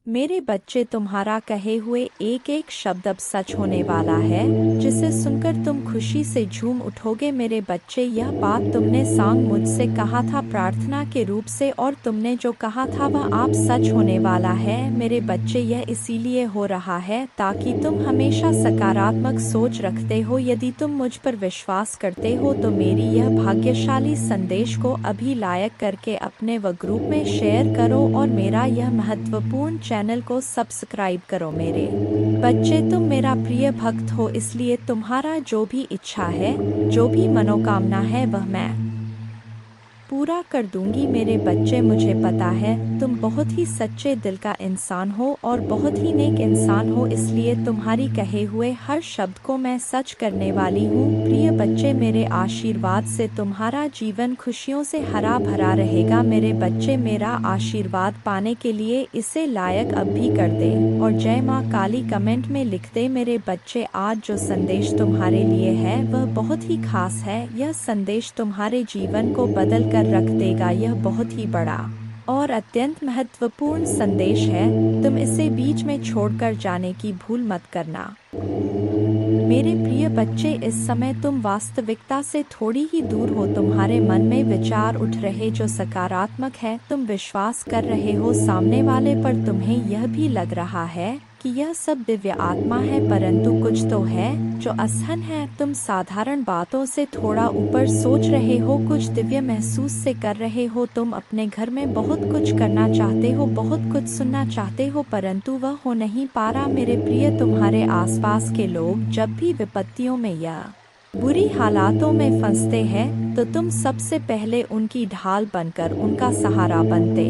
मेरे बच्चे, तुम्हारा कहे हुए एक एक शब्द अब सच होने वाला है, जिसे सुनकर तुम खुशी से झूम उठोगे। मेरे बच्चे, यह बात तुमने सांग मुझसे कहा था प्रार्थना के रूप से, और तुमने जो कहा था वह आप सच होने वाला है। मेरे बच्चे, यह इसीलिए हो रहा है ताकि तुम हमेशा सकारात्मक सोच रखते हो। यदि तुम मुझ पर विश्वास करते हो तो मेरी यह भाग्यशाली संदेश को अभी लाइक करके अपने व ग्रुप में शेयर करो और मेरा यह महत्वपूर्ण चैनल को सब्सक्राइब करो। मेरे बच्चे, तुम मेरा प्रिय भक्त हो, इसलिए तुम्हारा जो भी इच्छा है, जो भी मनोकामना है, वह मैं पूरा कर दूंगी। मेरे बच्चे, मुझे पता है तुम बहुत ही सच्चे दिल का इंसान हो और बहुत ही नेक इंसान हो, इसलिए तुम्हारी कहे हुए हर शब्द को मैं सच करने वाली हूँ। प्रिय बच्चे, मेरे आशीर्वाद से तुम्हारा जीवन खुशियों से हरा भरा रहेगा। मेरे बच्चे, मेरा आशीर्वाद पाने के लिए इसे लायक अब भी कर दे और जय माँ काली कमेंट में लिख दे। मेरे बच्चे, आज जो संदेश तुम्हारे लिए है वह बहुत ही खास है। यह संदेश तुम्हारे जीवन को बदल कर रख देगा। यह बहुत ही बड़ा और अत्यंत महत्वपूर्ण संदेश है। तुम इसे बीच में छोड़कर जाने की भूल मत करना। मेरे प्रिय बच्चे, इस समय तुम वास्तविकता से थोड़ी ही दूर हो। तुम्हारे मन में विचार उठ रहे जो सकारात्मक है। तुम विश्वास कर रहे हो सामने वाले पर। तुम्हें यह भी लग रहा है कि यह सब दिव्य आत्मा है, परंतु कुछ तो है जो असहन है। तुम साधारण बातों से थोड़ा ऊपर सोच रहे हो, कुछ दिव्य महसूस से कर रहे हो। तुम अपने घर में बहुत कुछ करना चाहते हो, बहुत कुछ सुनना चाहते हो, परंतु वह हो नहीं पा रहा। मेरे प्रिय, तुम्हारे आसपास के लोग जब भी विपत्तियों में या बुरी हालातों में फंसते हैं तो तुम सबसे पहले उनकी ढाल बनकर उनका सहारा बनते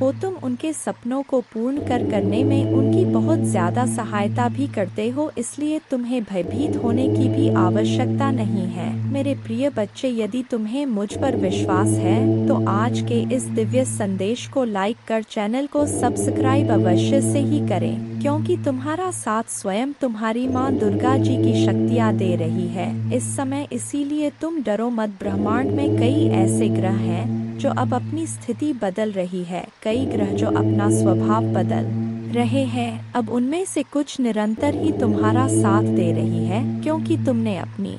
हो। तुम उनके सपनों को पूर्ण करने में उनकी बहुत ज़्यादा सहायता भी करते हो, इसलिए तुम्हें भयभीत होने की भी आवश्यकता नहीं है। मेरे प्रिय बच्चे, यदि तुम्हें मुझ पर विश्वास है तो आज के इस दिव्य संदेश को लाइक कर चैनल को सब्सक्राइब अवश्य से ही करें, क्योंकि तुम्हारा साथ स्वयं तुम्हारी माँ दुर्गा जी की शक्तियाँ दे रही है इस समय। इसीलिए तुम डरो मत। ब्रह्मांड में कई ऐसे ग्रह हैं जो अब अपनी स्थिति बदल रही है, कई ग्रह जो अपना स्वभाव बदल रहे हैं। अब उनमें से कुछ निरंतर ही तुम्हारा साथ दे रही है, क्योंकि तुमने अपनी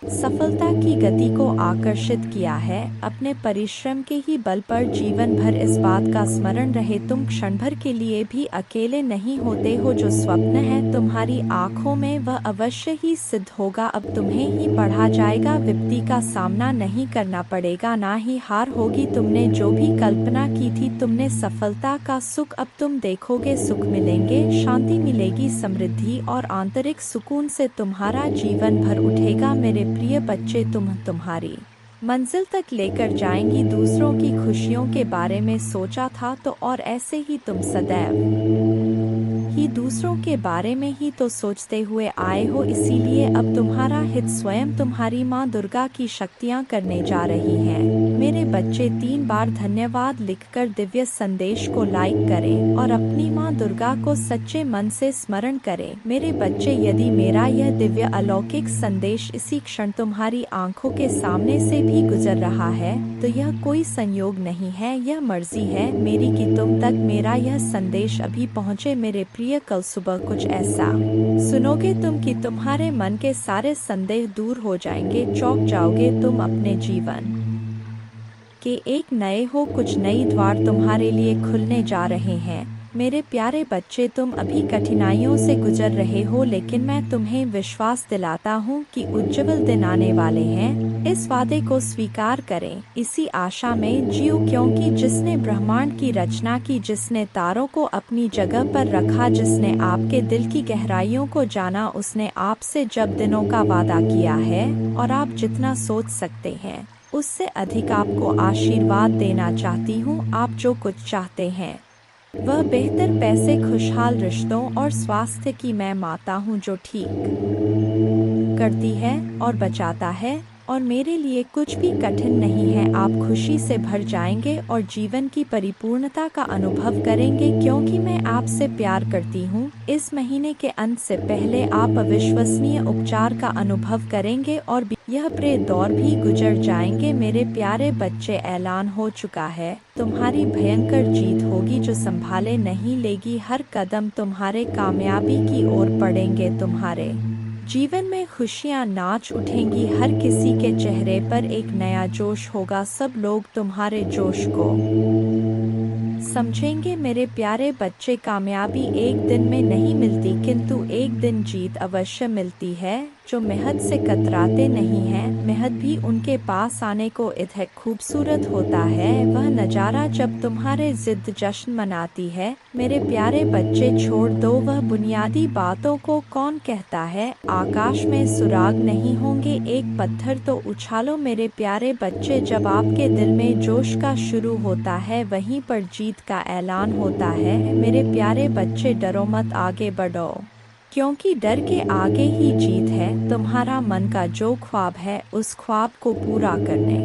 सफलता की गति को आकर्षित किया है। अपने परिश्रम के ही बल पर जीवन भर इस बात का स्मरण रहे, तुम क्षण भर के लिए भी अकेले नहीं होते हो। जो स्वप्न है तुम्हारी आंखों में वह अवश्य ही सिद्ध होगा। अब तुम्हें ही पढ़ा जाएगा, विपत्ति का सामना नहीं करना पड़ेगा, ना ही हार होगी। तुमने जो भी कल्पना की थी, तुमने सफलता का सुख अब तुम देखोगे। सुख मिलेंगे, शांति मिलेगी, समृद्धि और आंतरिक सुकून से तुम्हारा जीवन भर उठेगा। मेरे प्रिय बच्चे, तुम्हारी मंजिल तक लेकर जाएंगी। दूसरों की खुशियों के बारे में सोचा था तो और ऐसे ही तुम सदैव ही दूसरों के बारे में ही तो सोचते हुए आए हो, इसीलिए अब तुम्हारा हित स्वयं तुम्हारी माँ दुर्गा की शक्तियाँ करने जा रही हैं। मेरे बच्चे, 3 बार धन्यवाद लिखकर दिव्य संदेश को लाइक करें और अपनी माँ दुर्गा को सच्चे मन से स्मरण करें। मेरे बच्चे, यदि मेरा यह दिव्य अलौकिक संदेश इसी क्षण तुम्हारी आंखों के सामने से भी गुजर रहा है तो यह कोई संयोग नहीं है, यह मर्जी है मेरी कि तुम तक मेरा यह संदेश अभी पहुँचे। मेरे प्रिय, कल सुबह कुछ ऐसा सुनोगे तुम कि तुम्हारे मन के सारे संदेह दूर हो जाएंगे। चौंक जाओगे तुम अपने जीवन के एक नए हो, कुछ नई द्वार तुम्हारे लिए खुलने जा रहे हैं। मेरे प्यारे बच्चे, तुम अभी कठिनाइयों से गुजर रहे हो, लेकिन मैं तुम्हें विश्वास दिलाता हूँ कि उज्जवल दिन आने वाले हैं। इस वादे को स्वीकार करें, इसी आशा में जियो, क्योंकि जिसने ब्रह्मांड की रचना की, जिसने तारों को अपनी जगह पर रखा, जिसने आपके दिल की गहराइयों को जाना, उसने आपसे जब दिनों का वादा किया है और आप जितना सोच सकते हैं उससे अधिक आपको आशीर्वाद देना चाहती हूँ। आप जो कुछ चाहते हैं वह बेहतर पैसे, खुशहाल रिश्तों और स्वास्थ्य की मैं माता हूँ, जो ठीक करती है और बचाता है और मेरे लिए कुछ भी कठिन नहीं है। आप खुशी से भर जाएंगे और जीवन की परिपूर्णता का अनुभव करेंगे क्योंकि मैं आपसे प्यार करती हूँ। इस महीने के अंत से पहले आप अविश्वसनीय उपचार का अनुभव करेंगे और यह प्रे दौर भी गुजर जाएंगे। मेरे प्यारे बच्चे, ऐलान हो चुका है, तुम्हारी भयंकर जीत होगी जो संभाले नहीं लेगी। हर कदम तुम्हारे कामयाबी की ओर पड़ेंगे। तुम्हारे जीवन में खुशियां नाच उठेंगी। हर किसी के चेहरे पर एक नया जोश होगा। सब लोग तुम्हारे जोश को समझेंगे। मेरे प्यारे बच्चे, कामयाबी एक दिन में नहीं मिलती, किंतु एक दिन जीत अवश्य मिलती है। जो मेहनत से कतराते नहीं हैं, मेहनत भी उनके पास आने को इतना खूबसूरत होता है। वह नज़ारा जब तुम्हारे जिद जश्न मनाती है। मेरे प्यारे बच्चे, छोड़ दो वह बुनियादी बातों को। कौन कहता है आकाश में सुराग नहीं होंगे? एक पत्थर तो उछालो। मेरे प्यारे बच्चे, जब आपके दिल में जोश का शुरू होता है, वहीं पर जीत का ऐलान होता है। मेरे प्यारे बच्चे, डरो मत, आगे बढ़ो, क्योंकि डर के आगे ही जीत है। तुम्हारा मन का जो ख्वाब है, उस ख्वाब को पूरा करने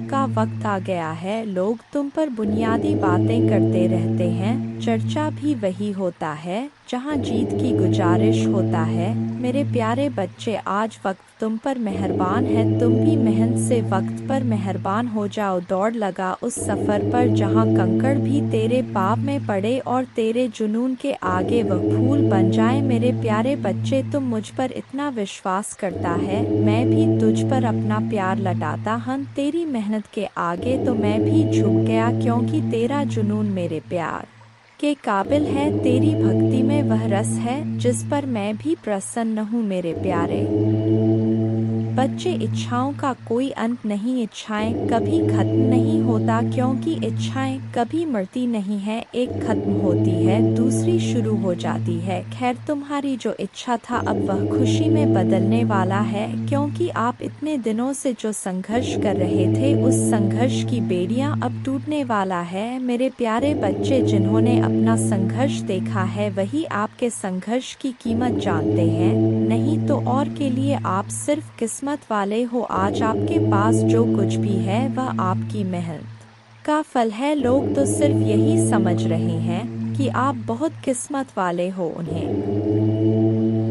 का वक्त आ गया है। लोग तुम पर बुनियादी बातें करते रहते हैं, चर्चा भी वही होता है जहां जीत की गुजारिश होता है। मेरे प्यारे बच्चे, आज वक्त तुम पर मेहरबान है। तुम भी मेहनत से वक्त पर मेहरबान हो जाओ। दौड़ लगा उस सफ़र पर जहां कंकड़ भी तेरे पाँव में पड़े और तेरे जुनून के आगे वह फूल बन जाए। मेरे प्यारे बच्चे, तुम मुझ पर इतना विश्वास करता है, मैं भी तुझ पर अपना प्यार लौटाता हूं। तेरी मेहनत के आगे तो मैं भी झुक गया, क्योंकि तेरा जुनून मेरे प्यार के काबिल है। तेरी भक्ति में वह रस है जिस पर मैं भी प्रसन्न हूँ। मेरे प्यारे बच्चे, इच्छाओं का कोई अंत नहीं। इच्छाएं कभी खत्म नहीं होता, क्योंकि इच्छाएं कभी मरती नहीं है। एक खत्म होती है, दूसरी शुरू हो जाती है। खैर, तुम्हारी जो इच्छा था अब वह खुशी में बदलने वाला है, क्योंकि आप इतने दिनों से जो संघर्ष कर रहे थे, उस संघर्ष की बेड़ियां अब टूटने वाला है। मेरे प्यारे बच्चे, जिन्होंने अपना संघर्ष देखा है, वही आपके संघर्ष की कीमत जानते हैं। नहीं तो और के लिए आप सिर्फ किस्मत वाले हो। आज आपके पास जो कुछ भी है, वह आपकी मेहनत का फल है। लोग तो सिर्फ यही समझ रहे हैं कि आप बहुत किस्मत वाले हो। उन्हें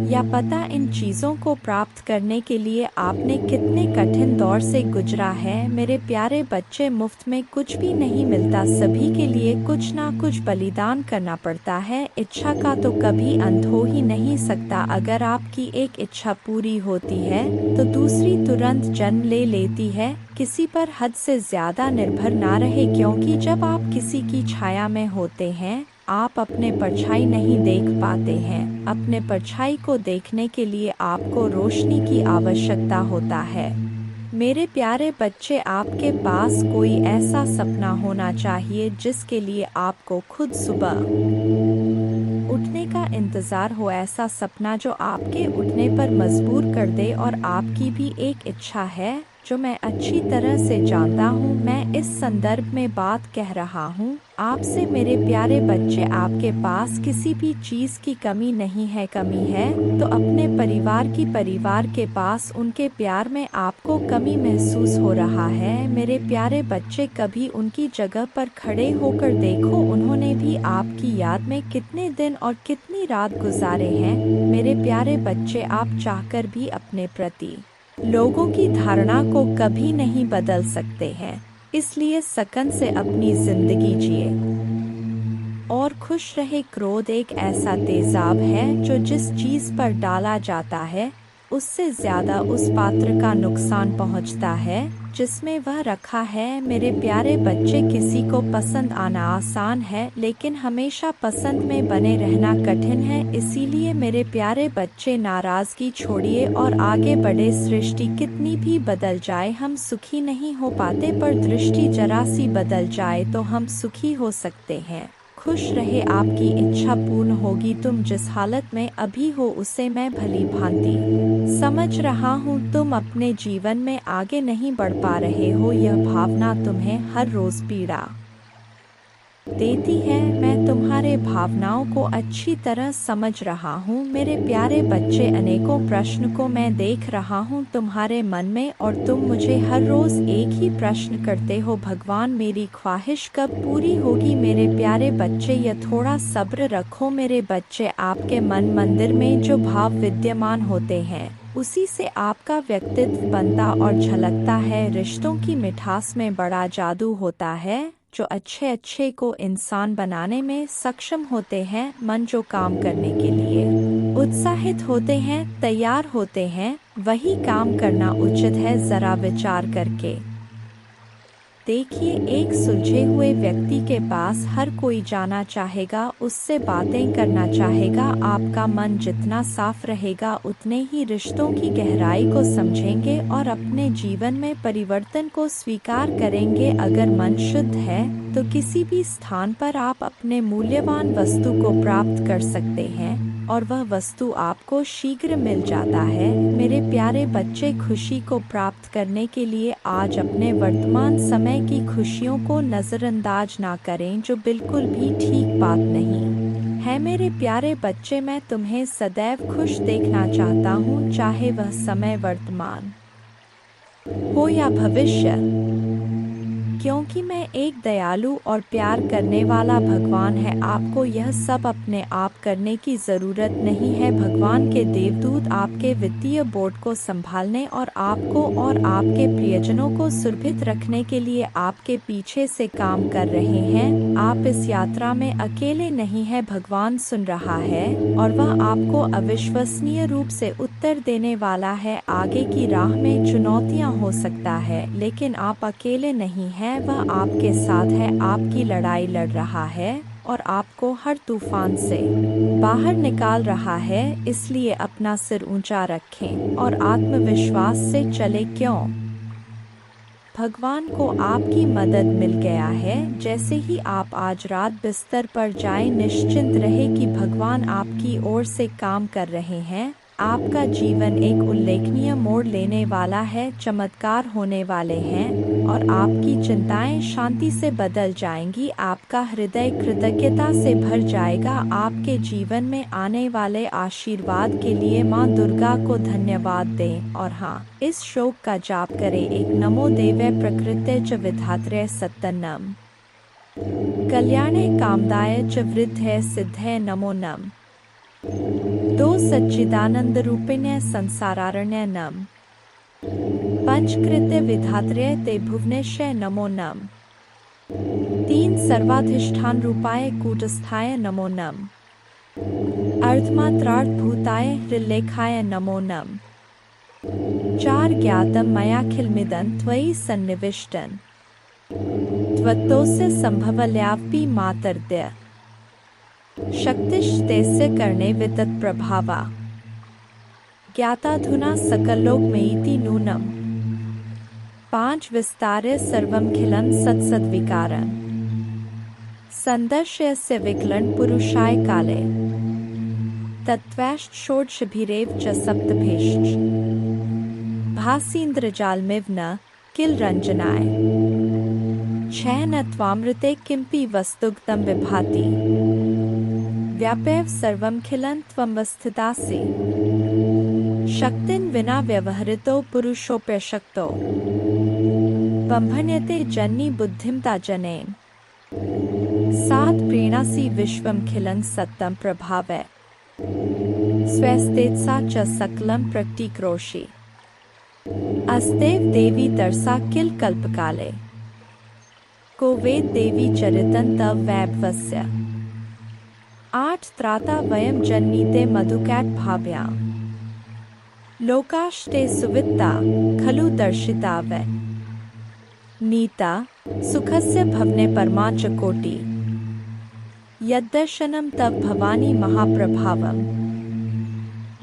या पता इन चीज़ों को प्राप्त करने के लिए आपने कितने कठिन दौर से गुजरा है। मेरे प्यारे बच्चे, मुफ्त में कुछ भी नहीं मिलता, सभी के लिए कुछ ना कुछ बलिदान करना पड़ता है। इच्छा का तो कभी अंत हो ही नहीं सकता। अगर आपकी एक इच्छा पूरी होती है तो दूसरी तुरंत जन्म ले लेती है। किसी पर हद से ज़्यादा निर्भर ना रहे, क्योंकि जब आप किसी की छाया में होते हैं, आप अपने परछाई नहीं देख पाते हैं। अपने परछाई को देखने के लिए आपको रोशनी की आवश्यकता होता है। मेरे प्यारे बच्चे, आपके पास कोई ऐसा सपना होना चाहिए जिसके लिए आपको खुद सुबह उठने का इंतज़ार हो। ऐसा सपना जो आपके उठने पर मजबूर कर दे। और आपकी भी एक इच्छा है जो मैं अच्छी तरह से जानता हूँ। मैं इस संदर्भ में बात कह रहा हूँ आपसे। मेरे प्यारे बच्चे, आपके पास किसी भी चीज़ की कमी नहीं है। कमी है तो अपने परिवार के पास उनके प्यार में आपको कमी महसूस हो रहा है। मेरे प्यारे बच्चे, कभी उनकी जगह पर खड़े होकर देखो। उन्होंने भी आपकी याद में कितने दिन और कितनी रात गुजारे हैं। मेरे प्यारे बच्चे, आप चाहकर भी अपने प्रति लोगों की धारणा को कभी नहीं बदल सकते हैं। इसलिए सकन से अपनी जिंदगी जिए और खुश रहे। क्रोध एक ऐसा तेजाब है जो जिस चीज़ पर डाला जाता है, उससे ज़्यादा उस पात्र का नुकसान पहुंचता है जिसमें वह रखा है। मेरे प्यारे बच्चे, किसी को पसंद आना आसान है, लेकिन हमेशा पसंद में बने रहना कठिन है। इसीलिए मेरे प्यारे बच्चे, नाराज़गी छोड़िए और आगे बढ़े। सृष्टि कितनी भी बदल जाए, हम सुखी नहीं हो पाते, पर दृष्टि जरा सी बदल जाए तो हम सुखी हो सकते हैं। खुश रहे, आपकी इच्छा पूर्ण होगी। तुम जिस हालत में अभी हो उसे मैं भली भांति समझ रहा हूँ। तुम अपने जीवन में आगे नहीं बढ़ पा रहे हो, यह भावना तुम्हें हर रोज पीड़ा देती है। मैं तुम्हारे तुम्हारे भावनाओं को अच्छी तरह समझ रहा हूँ मेरे प्यारे बच्चे। अनेकों प्रश्न को मैं देख रहा हूँ तुम्हारे मन में और तुम मुझे हर रोज एक ही प्रश्न करते हो, भगवान मेरी ख्वाहिश कब पूरी होगी मेरे प्यारे बच्चे। यह थोड़ा सब्र रखो मेरे बच्चे। आपके मन मंदिर में जो भाव विद्यमान होते हैं उसी से आपका व्यक्तित्व बनता और झलकता है। रिश्तों की मिठास में बड़ा जादू होता है। जो अच्छे अच्छे को इंसान बनाने में सक्षम होते हैं, मन जो काम करने के लिए उत्साहित होते हैं, तैयार होते हैं, वही काम करना उचित है। जरा विचार करके देखिए, एक सुलझे हुए व्यक्ति के पास हर कोई जाना चाहेगा, उससे बातें करना चाहेगा। आपका मन जितना साफ रहेगा उतने ही रिश्तों की गहराई को समझेंगे और अपने जीवन में परिवर्तन को स्वीकार करेंगे। अगर मन शुद्ध है तो किसी भी स्थान पर आप अपने मूल्यवान वस्तु को प्राप्त कर सकते हैं और वह वस्तु आपको शीघ्र मिल जाता है। मेरे प्यारे बच्चे, खुशी को प्राप्त करने के लिए आज अपने वर्तमान समय की खुशियों को नज़रअंदाज ना करें, जो बिल्कुल भी ठीक बात नहीं है। मेरे प्यारे बच्चे, मैं तुम्हें सदैव खुश देखना चाहता हूँ, चाहे वह समय वर्तमान हो या भविष्य, क्योंकि मैं एक दयालु और प्यार करने वाला भगवान है। आपको यह सब अपने आप करने की ज़रूरत नहीं है। भगवान के देवदूत आपके वित्तीय बोर्ड को संभालने और आपको और आपके प्रियजनों को सुरक्षित रखने के लिए आपके पीछे से काम कर रहे हैं। आप इस यात्रा में अकेले नहीं हैं, भगवान सुन रहा है और वह आपको अविश्वसनीय रूप से उत्तर देने वाला है। आगे की राह में चुनौतियाँ हो सकता है, लेकिन आप अकेले नहीं हैं, वह आपके साथ है, आपकी लड़ाई लड़ रहा है और आपको हर तूफान से बाहर निकाल रहा है। इसलिए अपना सिर ऊंचा रखें और आत्मविश्वास से चले। क्यों? भगवान को आपकी मदद मिल गया है। जैसे ही आप आज रात बिस्तर पर जाएं, निश्चिंत रहे कि भगवान आपकी ओर से काम कर रहे हैं। आपका जीवन एक उल्लेखनीय मोड़ लेने वाला है, चमत्कार होने वाले हैं और आपकी चिंताएं शांति से बदल जाएंगी। आपका हृदय कृतज्ञता से भर जाएगा। आपके जीवन में आने वाले आशीर्वाद के लिए माँ दुर्गा को धन्यवाद दें और हाँ, इस श्लोक का जाप करें। एक नमो देवै प्रकृते च विधात्रे सत्तनम कल्याणे कामदाय च वृद्धे सिद्धे नमो नम। दो सच्चिदानंद रूपिण्य संसारारण्य नम। पंचकृत्य विधात्रे ते भुवनेश्वर नमो नम। तीन सर्वाधिष्ठान रूपाय कूटस्थाय नमो नम। अर्धमात्रार्थ भूताय हृल्लेखाय नमो नम। चार ज्ञातम मयाखिलमिदं त्वयि सन्निविष्टन् त्वत्तोस्य संभवल्यापि मातर्दय शक्तिस्तेस्य कर्णे वितत प्रभावा ज्ञाताधुना सकलोकमेति नूनम। पांच विस्तार्य सर्वमखिलं सत्सद्विकारं संदर्शयस्य विकलं पुरुषाय काले तत्त्वैश्च षोडशभिरेव च सप्तभेश्च भासीन्द्रजालमिव न किल रंजनाय छह न त्वामृते किंपि वस्तुगतं विभाति व्यापैव सर्वमखिलं त्वमवस्थितासि शक्तिं विना व्यवहृतो पुरुषोऽप्यशक्तो बम्भन्यते जन्नी बुद्धिमता जनेन सात् प्रीणासि विश्वमखिलं सत्तं प्रभावै स्वस्तेजसा च सकलं प्रतीक्रोषि अस्तेव देवी तरसा किल कल्पकाले को वेद देवी चरितं तव वैभवस्य। आठ त्राता वयं जन्मीते मधुकैट भाव्यां लोकाश्ते सुवित्ता खलु दर्शिता वै नीता सुखस्य भवने परमा च कोटि यद्दर्शनं तव भवानी महाप्रभावम्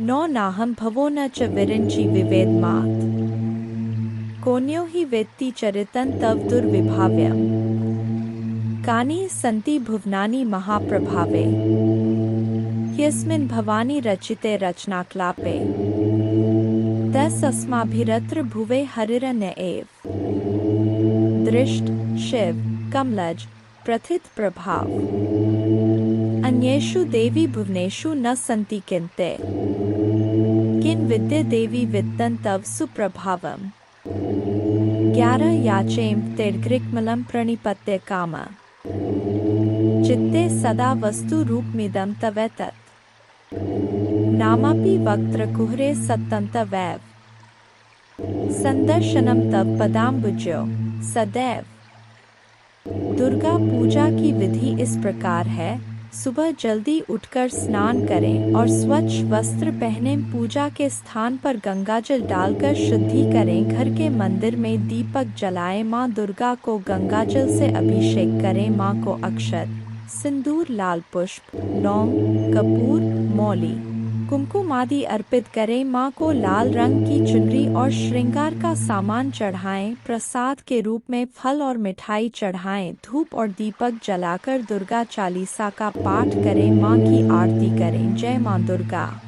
नो नाहं भवो न च विरिञ्चि विवेदमात् कोन्यो हि वेत्ति चरितं तव दुर्विभाव्यम् कानि सन्ति भुवनानि महाप्रभावे यस्मिन् भवानी रचिते रचनाक्लापे तस्माभिरत्र भुवे हरिरन्य एव दृष्ट शिव कमलज प्रथित प्रभाव अन्येषु देवी भुवनेषु न सन्ति किन्ते किन विद्ये देवी वित्तं तव सुप्रभावम्। 11 याचेम तिर्ग्रिक्मलं प्रणिपत्य काम चित्ते सदा वस्तु रूपमिदं तवेतत् नामापि वक्त्रकुहरे सत्तं तवैव संदर्शनम तव पदाम्बुजो सदैव। दुर्गा पूजा की विधि इस प्रकार है। सुबह जल्दी उठकर स्नान करें और स्वच्छ वस्त्र पहने पूजा के स्थान पर गंगाजल डालकर शुद्धि करें। घर के मंदिर में दीपक जलाएं। माँ दुर्गा को गंगाजल से अभिषेक करें। माँ को अक्षत, सिंदूर, लाल पुष्प, लौंग, कपूर, मौली, कुमकुम आदि अर्पित करें। माँ को लाल रंग की चुनरी और श्रृंगार का सामान चढ़ाएं। प्रसाद के रूप में फल और मिठाई चढ़ाएं। धूप और दीपक जलाकर दुर्गा चालीसा का पाठ करें। माँ की आरती करें। जय माँ दुर्गा।